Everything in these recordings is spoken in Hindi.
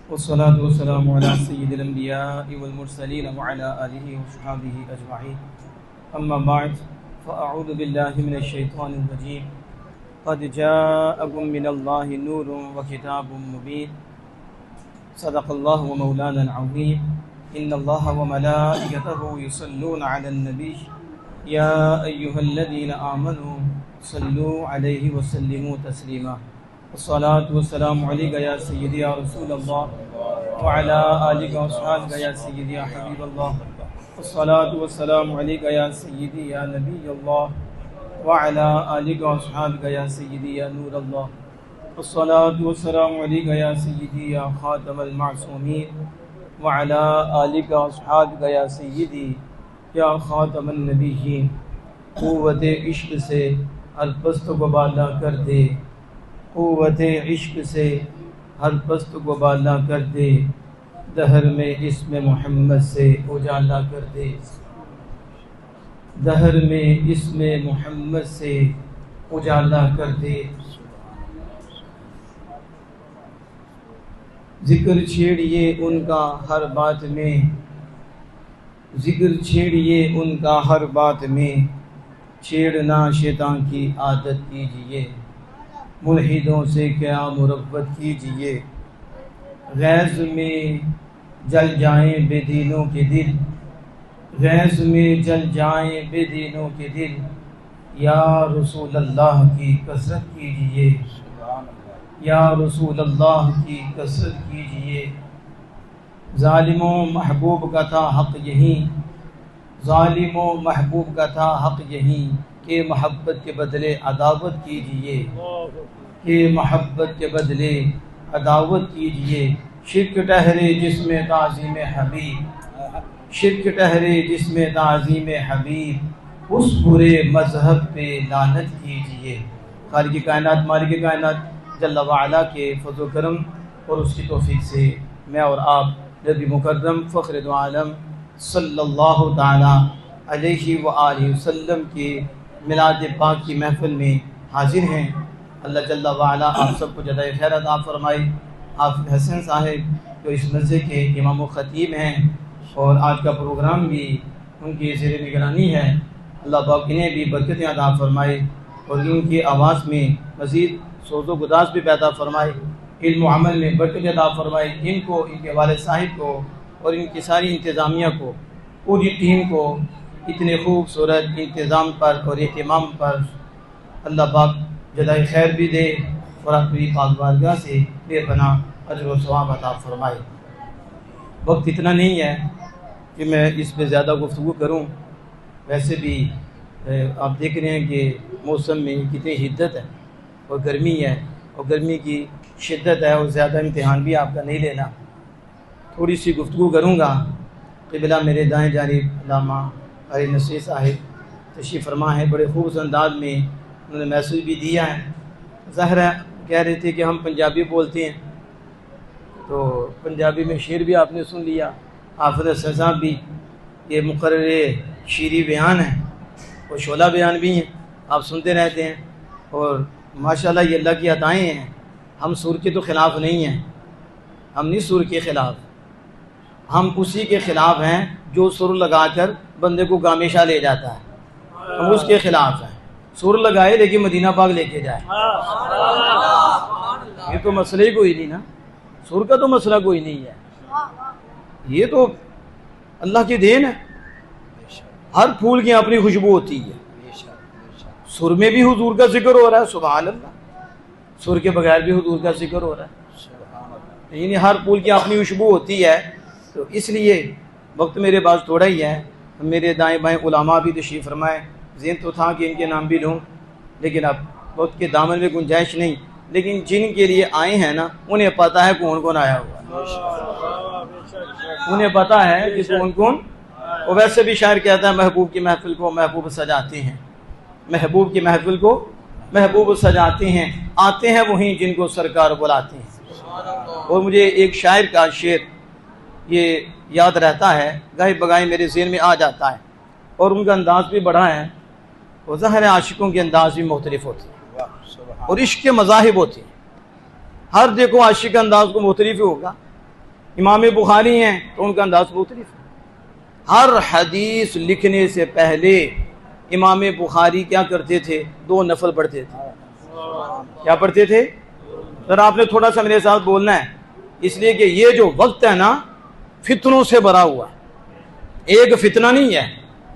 वस्सलातु वस्सलामु अला सय्यिदिल अंबियाइ वल मुरसलीन व अला आलिहि व अस्हाबिहि अजमईन। अम्मा बाद फ़अऊज़ु बिल्लाहि मिनश शैतानिर रजीम। क़द जाअकुम मिनल्लाहि नूरुन व किताबुम मुबीन। सदक़ल्लाहु व मौलानल अज़ीम। इन्नल्लाहा व मलाइकतहु युसल्लूना अलन नबी या अय्युहल्लज़ीना आमनू सल्लू अलैहि व सल्लिमू तस्लीमा। अस्सलातु वस्सलामु अलैका या सय्यदी या रसूलल्लाह व अला आलिका व अस्हाबिका या सय्यदी या हबीबल्लाह। अस्सलातु वस्सलामु अलैका या सय्यदी या नबीयल्लाह व अला आलिका व अस्हाबिका या सय्यदी या नूरल्लाह। अस्सलातु वस्सलामु अलैका या सय्यदी या खातमल मासूमीन व अला आलिका व अस्हाबिका या सय्यदी या खातमन नबिय्यीन। क़ुव्वत-ए इश्क़ से हर पस्त को बाला कर दे, क़ुव्वत-ए इश्क़ से हर पस्त को बाला कर दे, दहर में इस्म मोहम्मद से उजाला कर दे, दहर में इस्म मोहम्मद से उजाला कर दे। जिक्र छेड़िए उनका हर बात में, जिक्र छेड़िए उनका हर बात में, छेड़ना शैतान की आदत कीजिए, मुल्हिदों से क्या मुरव्वत कीजिए। गैज़ में जल जाएं बेदीनों के दिल, गैज़ में जल जाएं बेदीनों के दिल, या रसूल अल्लाह की कसरत कीजिए, या रसूल अल्लाह की कसरत कीजिए। ज़ालिमों महबूब का था हक़ यही, ज़ालिमों महबूब का था हक़ यही, कि मोहब्बत के बदले अदावत कीजिए, कि मोहब्बत के बदले अदावत कीजिए। शिर्क ठहरे जिसमें ताज़ीम हबीब, शिर्क ठहरे जिसमें ताज़ीम हबीब, उस बुरे मज़हब पे लानत कीजिए। खालिक़ कायनात मालिक कायनात जल्ल व अला के फज़्ल करम और उसकी तौफ़ीक़ से मैं और आप नबी मुकर्रम फ़ख्र दो आलम सल्लल्लाहु ताला अलैहि व आलिहि वसल्लम के मिलाद पाक की महफ़िल में हाज़िर हैं। अल्लाह जल्ल व अला आप सबको जज़ाए खैर अता फ़रमाए। आप हसन साहिब जो इस मस्जिद के इमाम व ख़तीब हैं और आज का प्रोग्राम भी उनकी ज़ेर निगरानी है। अल्लाह पाक इन्हें भी बरकतें अता फ़रमाए और इनकी आवाज़ में मज़ीद सोज़ो गुदास भी पैदा फ़रमाए, इल्म व अमल में बरकत अता फ़रमाए। इनको, इनके वालिद साहिब को और इनकी सारी इंतज़ामिया को, पूरी टीम को इतने खूबसूरत इंतज़ाम पर और एहतमाम पर अल्लाह पाक जज़ाए खैर भी दे और अपनी पाक बारगाह से बेपनाह अजर व सवाब अता फ़रमाए। वक्त इतना नहीं है कि मैं इस पर ज़्यादा गुफ्तगू करूँ। वैसे भी आप देख रहे हैं कि मौसम में कितनी शिद्दत है और गर्मी है, और गर्मी की शिद्दत है और ज़्यादा इम्तिहान भी आपका नहीं लेना। थोड़ी सी गुफ्तगू करूँगा। क़िबला मेरे दाएँ जानिब अल्लामा अली नसीर साहिब तशरीफ़ फरमा है। बड़े खूबसूरत अंदाज में उन्होंने मैसेज भी दिया है। ज़ाहिर है कह रहे थे कि हम पंजाबी बोलते हैं, तो पंजाबी में शेर भी आपने सुन लिया। हाफ़िज़ हसन साहब भी ये मुक़र्रर शीरी बयान है और शोला बयान भी हैं, आप सुनते रहते हैं। और माशाल्लाह ये अल्लाह की अताएँ हैं। हम सुर के तो ख़िलाफ़ नहीं हैं, हम नहीं सुर के ख़िलाफ़, हम उसी के ख़िलाफ़ हैं जो सुर लगाकर बंदे को गामेशा ले जाता है, हम उसके ख़िलाफ़ हैं। सुर लगाए लेकिन मदीना पाक लेके जाए, ये तो मसला ही कोई नहीं ना। सुर का तो मसला कोई नहीं है, ये तो अल्लाह की देन है। हर फूल की अपनी खुशबू होती है। सुर में भी हुजूर का जिक्र हो रहा है, सुभान अल्लाह। सुर के बगैर भी हुजूर का जिक्र हो रहा है, यानी हर फूल की अपनी खुशबू होती है। तो इसलिए वक्त मेरे पास थोड़ा ही है। मेरे दाएं बाएं उलामा भी तशरीफ़ फरमाए। ज़हन तो था कि इनके नाम भी लूँ, लेकिन अब वक्त के दामन में गुंजाइश नहीं। लेकिन जिनके लिए आए हैं ना, उन्हें पता है कौन कौन आया हुआ है, उन्हें पता है कि कौन कौन। और वैसे भी शायर कहता है महबूब की महफिल को महबूब सजाते हैं, महबूब की महफिल को महबूब सजाते हैं, आते हैं वहीं जिनको सरकार बुलाते हैं। और मुझे एक शायर का शेर ये याद रहता है, गाहे बगाए मेरे ज़हन में आ जाता है, और उनका अंदाज़ भी बड़ा है। और ज़ाहिर है आशिकों के अंदाज़ भी मुख्तलिफ होते हैं और इश्क के मज़ाहिब होते हैं। हर देखो आशिक अंदाज को मुख्तलिफ होगा। इमाम बुखारी हैं तो उनका अंदाज मुख्तलिफ है। हर हदीस लिखने से पहले इमाम बुखारी क्या करते थे? 2 नफल पढ़ते थे। क्या पढ़ते थे? सर आपने थोड़ा सा मेरे साथ बोलना है, इसलिए कि ये जो वक्त है ना फितनों से भरा हुआ है। एक फितना नहीं है,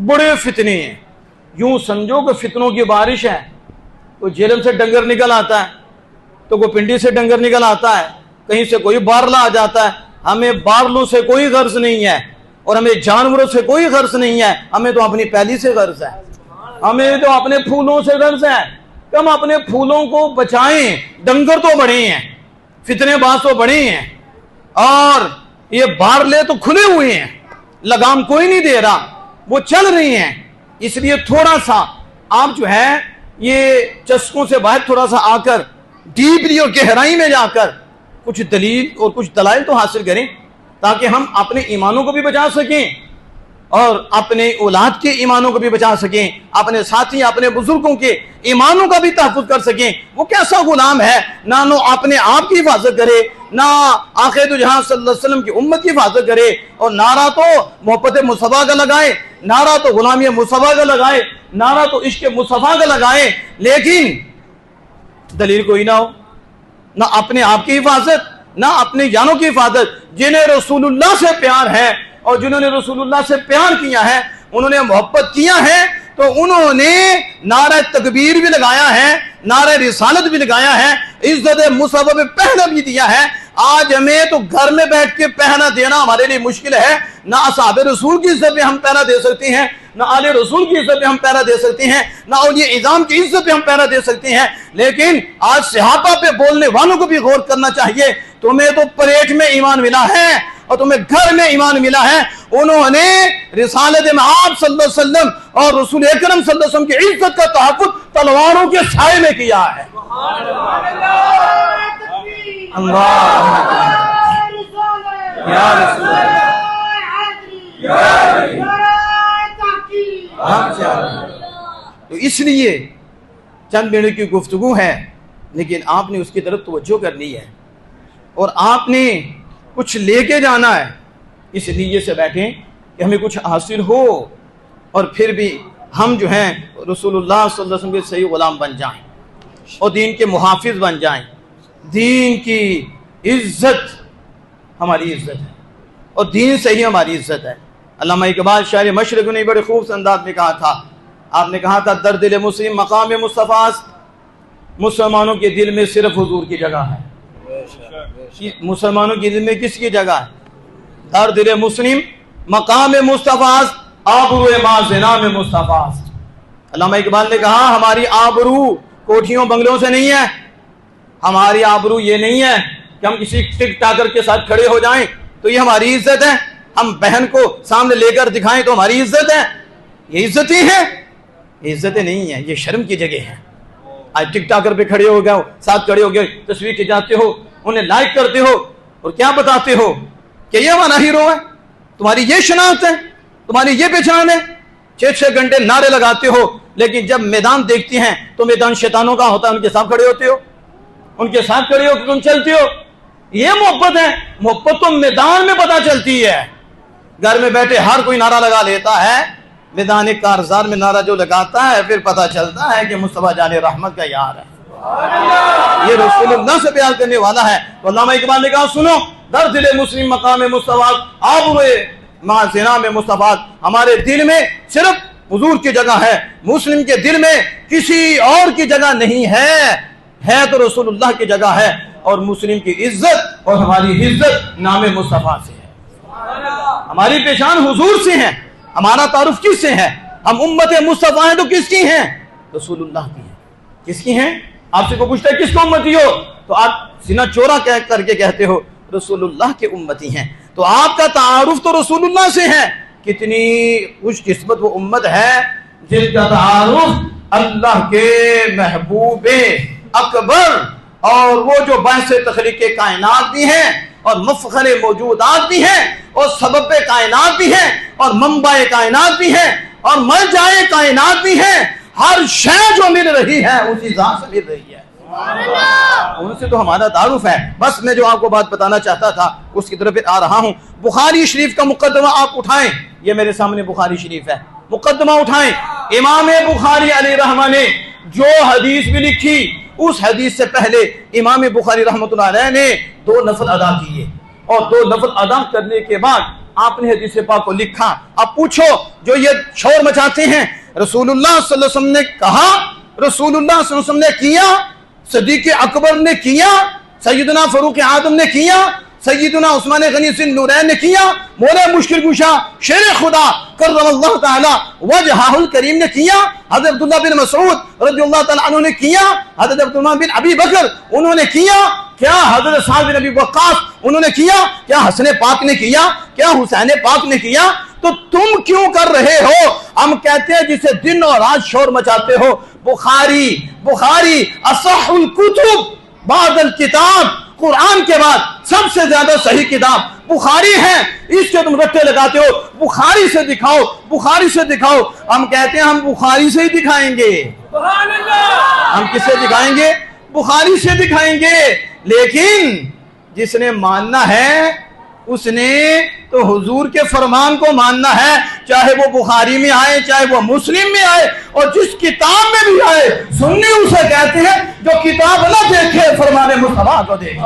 बड़े फितने हैं। यूं समझो कि फितनों की बारिश है। कोई जेलम से डंगर निकल आता है, तो कोई पिंडी से डंगर निकल आता है, कहीं से कोई बारला आ जाता है। हमें बारलों से कोई गर्ज नहीं है और हमें जानवरों से कोई गर्ज नहीं है। हमें तो अपनी पैली से गर्ज है, हमें तो अपने फूलों से गर्ज है। हम अपने फूलों को बचाएं। डंगर तो बड़े हैं, फितने बाज तो बड़े हैं, और ये बारले तो खुले हुए हैं, लगाम कोई नहीं दे रहा, वो चल रही हैं। इसलिए थोड़ा सा आप जो है ये चस्कों से बाहर थोड़ा सा आकर डीपली और गहराई में जाकर कुछ दलील और कुछ दलाइल तो हासिल करें, ताकि हम अपने ईमानों को भी बचा सकें और अपने औलाद के ईमानों को भी बचा सकें, अपने साथी अपने बुजुर्गों के ईमानों का भी तहफ़्फ़ुज़ कर सकें। वो कैसा गुलाम है, ना नो अपने आप की हिफाजत करे, ना आखिर जहां सल्लल्लाहु अलैहि वसल्लम की उम्मत की हिफाजत करे, और नारा तो मोहब्बत मुस्तफ़ा का लगाए, नारा तो गुलामी मुस्तफ़ा का लगाए, नारा तो इश्क मुस्तफ़ा का लगाए, लेकिन दलील कोई ना हो, ना अपने आप की हिफाजत, ना अपने जानों की हिफाजत। जिन्हें रसूलुल्लाह से प्यार है और जिन्होंने रसूलुल्लाह से प्यार किया है, उन्होंने मोहब्बत किया है, तो उन्होंने नारा तकबीर भी लगाया है, नारा रिसालत भी लगाया है, इज्जत मुसव्वब में पहना भी दिया है। आज हमें तो घर में बैठ के पहना देना हमारे लिए मुश्किल है। ना असहाबे रसूल की इज्जत पे हम पहना दे सकते हैं, ना आले रसूल की इज्जत पे हम पहरा दे सकते हैं, ना औलिया इज़ाम की इज्जत पे हम पहरा दे सकते हैं। लेकिन आज सहाबा पे बोलने वालों को भी गौर करना चाहिए। तुम्हें तो परेड में ईमान मिला है और तुम्हें घर में ईमान मिला है। उन्होंने रिसालत में आप सल्लल्लाहु अलैहि वसल्लम और रसूल अकरम सल्लल्लाहु अलैहि वसल्लम की इज्जत का तहफ़्फ़ुज़ तलवारों के साए में किया है। तो इसलिए चंद मिनट की गुफ्तगू है, लेकिन आपने उसकी तरफ तवज्जो करनी है और आपने कुछ लेके जाना है। इस नीयत से बैठें कि हमें कुछ हासिल हो और फिर भी हम जो हैं रसूलुल्लाह सल्लल्लाहु अलैहि वसल्लम के सही गुलाम बन जाएं और दीन के मुहाफिज बन जाएं। दीन की इज्जत हमारी इज्जत है और दीन से ही हमारी इज्जत है। अल्लामा इकबाल शायर मशरक़ ने बड़े खूब अंदाज में कहा था, आपने कहा था दर दिल मुस्लिम मकाम मुस्तफ़ा, मुसलमानों के दिल में सिर्फ हुजूर की जगह है। मुसलमानों के दिल में किसकी जगह है? दर दिल मुस्लिम मकाम मुस्तफ़ा आबरू माज़िना में मुस्तफ़ा। अल्लामा इकबाल ने कहा हमारी आबरू कोठियों बंगलों से नहीं है, हमारी आबरू ये नहीं है कि हम किसी टिक टाकर के साथ खड़े हो जाएं तो ये हमारी इज्जत है, हम बहन को सामने लेकर दिखाएं तो हमारी इज्जत है। ये इज्जत ही है, ये इज्जतें नहीं है, ये शर्म की जगह है। आज टिक टाकर पे खड़े हो गए, साथ खड़े हो गए, तस्वीर खिंचाते हो, उन्हें लाइक करते हो और क्या बताते हो कि ये हमारा हीरो है, तुम्हारी ये शनाख्त है, तुम्हारी ये पहचान है। 6-6 घंटे नारे लगाते हो, लेकिन जब मैदान देखते हैं तो मैदान शैतानों का होता है, उनके साथ खड़े होते हो, उनके साथ खड़े हो, तुम चलते हो। ये मोहब्बत है। मोहब्बत तो मैदान में पता चलती है। घर में बैठे हर कोई नारा लगा लेता है, मैदान कारज़ार में नारा जो लगाता है फिर पता चलता है कि मुस्तफ़ा जाने रहमत का यार है, ये रसूलुल्लाह से प्यार करने वाला है। तो अल्लामा इकबाल ने कहा सुनो, दर दिल मुस्लिम मकाम मुस्तफ़ा आबरू माज़िना में मुस्तफ़ा, हमारे दिल में सिर्फ हुजूर की जगह है, मुस्लिम के दिल में किसी और की जगह नहीं है तो रसूलुल्लाह की जगह है। और मुस्लिम की इज्जत और हमारी इज्जत नाम मुस्तफ़ा से है, हमारी पहचान हुजूर से है, हमारा तारुफ किससे है? हम उम्मत मुस्तफ़ा हैं तो किसकी हैं? रसूलुल्लाह की है। किसकी हैं? आपसे को पूछता है किसको उम्मती हो, तो आप सीना चौड़ा कह करके कहते हो रसूलुल्लाह के उम्मती हैं। तो आपका तारुफ तो रसूलुल्लाह से है। कितनी खुशकिस्मत वो उम्मत है जिनका तारुफ अल्लाह के महबूबे अकबर और वो जो बाइस तखलीक कायनात भी हैं और मफ़ख़रे मौजूदात भी हैं और सबब कायनात भी हैं और मंबाए कायनात भी हैं और मर जाए कायनात भी हैं। हर शय जो मिल रही है उसी ज़ात से मिल रही है। उनसे तो हमारा तारुफ है। बस मैं जो आपको बात बताना चाहता था उसकी तरफ आ रहा हूँ। बुखारी शरीफ का मुकदमा आप उठाएं, ये मेरे सामने बुखारी शरीफ है, मुकदमा उठाएं। इमाम बुखारी अलैहिर्रहमा ने जो हदीस भी लिखी उस हदीस से पहले इमाम बुखारी रहमतुल्लाह अलैह ने 2 नफल अदा किए और 2 नफल अदा करने के बाद आपने हदीस पाक को लिखा। अब पूछो जो ये शोर मचाते हैं, रसूलुल्लाह सल्लल्लाहु अलैहि वसल्लम ने कहा, रसूलुल्लाह सल्लल्लाहु अलैहि वसल्लम ने किया, सदीक़ अकबर ने किया, सैयदना फारूक आदम ने किया, सैयदना उस्मान गनी नूरैन ने किया, मौला मुश्किल कुशा शेर खुदा कर्रमल्लाहु ताला वजहुल करीम ने किया, हज़रत अब्दुल्लाह बिन मसऊद रज़ियल्लाहु ताला अन्हु ने किया, हज़रत अब्दुल्लाह बिन अबी बकर उन्होंने किया, क्या हज़रत साद बिन अबी वक्कास उन्होंने किया, क्या हसन पाक ने किया, क्या हुसैन पाक ने किया, तो तुम क्यों कर रहे हो? हम कहते हैं जिसे दिन और रात शोर मचाते हो, बुखारी बुखारी असहुल कुतुब बादल किताब, कुरान के बाद सबसे ज्यादा सही किताब बुखारी है, इसके तुम रट्टे लगाते हो, बुखारी से दिखाओ, बुखारी से दिखाओ। हम कहते हैं हम बुखारी से ही दिखाएंगे, हम किससे दिखाएंगे? बुखारी से दिखाएंगे। लेकिन जिसने मानना है उसने तो हुजूर के फरमान को मानना है, चाहे वो बुखारी में आए चाहे वो मुस्लिम में आए और जिस किताब में भी आए। सुन्नी उसे कहते हैं जो किताब न देखे फरमाने मुस्तफा को देखे।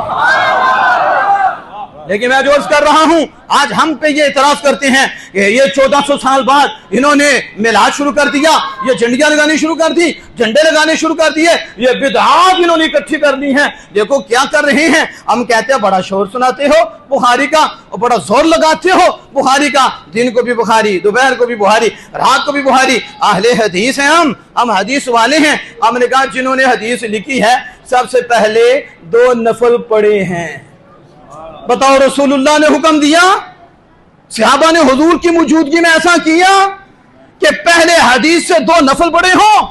लेकिन मैं जो अर्ज कर रहा हूं, आज हम पे ये इतराज करते हैं कि ये 1400 साल बाद इन्होंने मिलाद शुरू कर दिया, ये झंडियां लगानी शुरू कर दी, झंडे लगाने शुरू कर दिए, ये बिदआत इन्होंने इकट्ठी कर दी है, देखो क्या कर रहे हैं। हम कहते हैं बड़ा शोर सुनाते हो बुखारी का और बड़ा जोर लगाते हो बुखारी का, दिन को भी बुखारी, दोपहर को भी बुखारी, रात को भी बुखारी। अहले हदीस हैं हम हदीस वाले हैं। हमने कहा जिन्होंने हदीस लिखी है सबसे पहले 2 नफल पढ़े हैं। बताओ रसूलुल्लाह ने हुक्म दिया, सहाबा ने हुजूर की मौजूदगी में ऐसा किया कि पहले हदीस से 2 नफल पढ़े हो?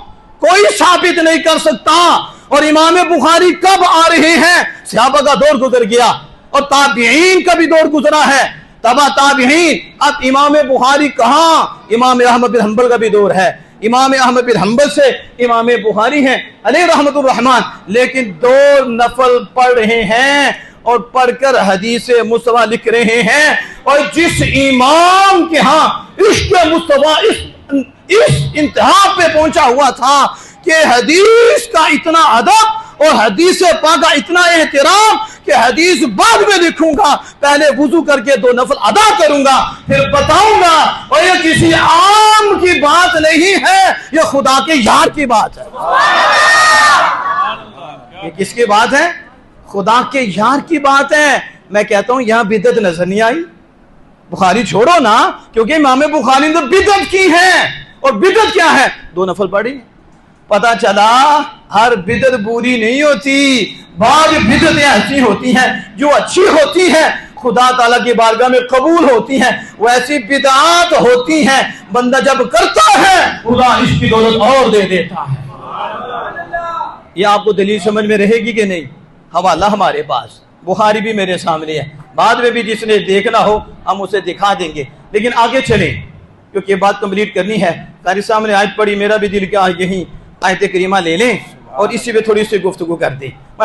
कोई साबित नहीं कर सकता। और इमाम बुखारी कब आ रहे हैं? सहाबा का दौर गुजर गया और ताबीईन का भी दौर गुजरा है, तबा ताबीईन। अब इमाम बुखारी कहाँ? इमाम अहमद बिन हंबल का भी दौर है, इमाम अहमद बिन हंबल से इमाम बुखारी हैं अलैहि रहमतुर रहमान। लेकिन 2 नफल पढ़ रहे हैं और पढ़कर हदीस मुस्तफा लिख रहे हैं। और जिस इमाम के यहाँ इश्क मुस्तफा इस इंतहा पे पहुंचा हुआ था कि हदीस का इतना अदब और हदीस पाक का इतना एहतराम कि हदीस बाद में लिखूंगा, पहले वुजू करके 2 नफल अदा करूंगा फिर बताऊंगा। और ये किसी आम की बात नहीं है, ये खुदा के यार की बात है। ये किसकी बात है? खुदा के यार की बात है। मैं कहता हूं यहां बिदत नजर नहीं आई। बुखारी छोड़ो ना, क्योंकि इमाम बुखारी ने तो बिदत की है। और बिदत क्या है? 2 नफल पढ़ी। पता चला हर बिदत बुरी नहीं होती, बाज बिदतें ऐसी होती हैं जो अच्छी होती हैं, खुदा ताला की बारगाह में कबूल होती हैं। वैसी बिदआत होती हैं, बंदा जब करता है खुदा इसकी दौलत और दे देता है। ये आपको दलील समझ में रहेगी कि नहीं? हवाला हमारे पास, बुखारी भी मेरे सामने है, बाद में भी जिसने देखना हो हम उसे दिखा देंगे। लेकिन आगे चलें क्योंकि बात कंप्लीट करनी है। तारी सामने आयत पड़ी, मेरा भी दिल क्या यही आयत करीमा ले लें और इसी पे थोड़ी सी गुफ्तगू कर दें।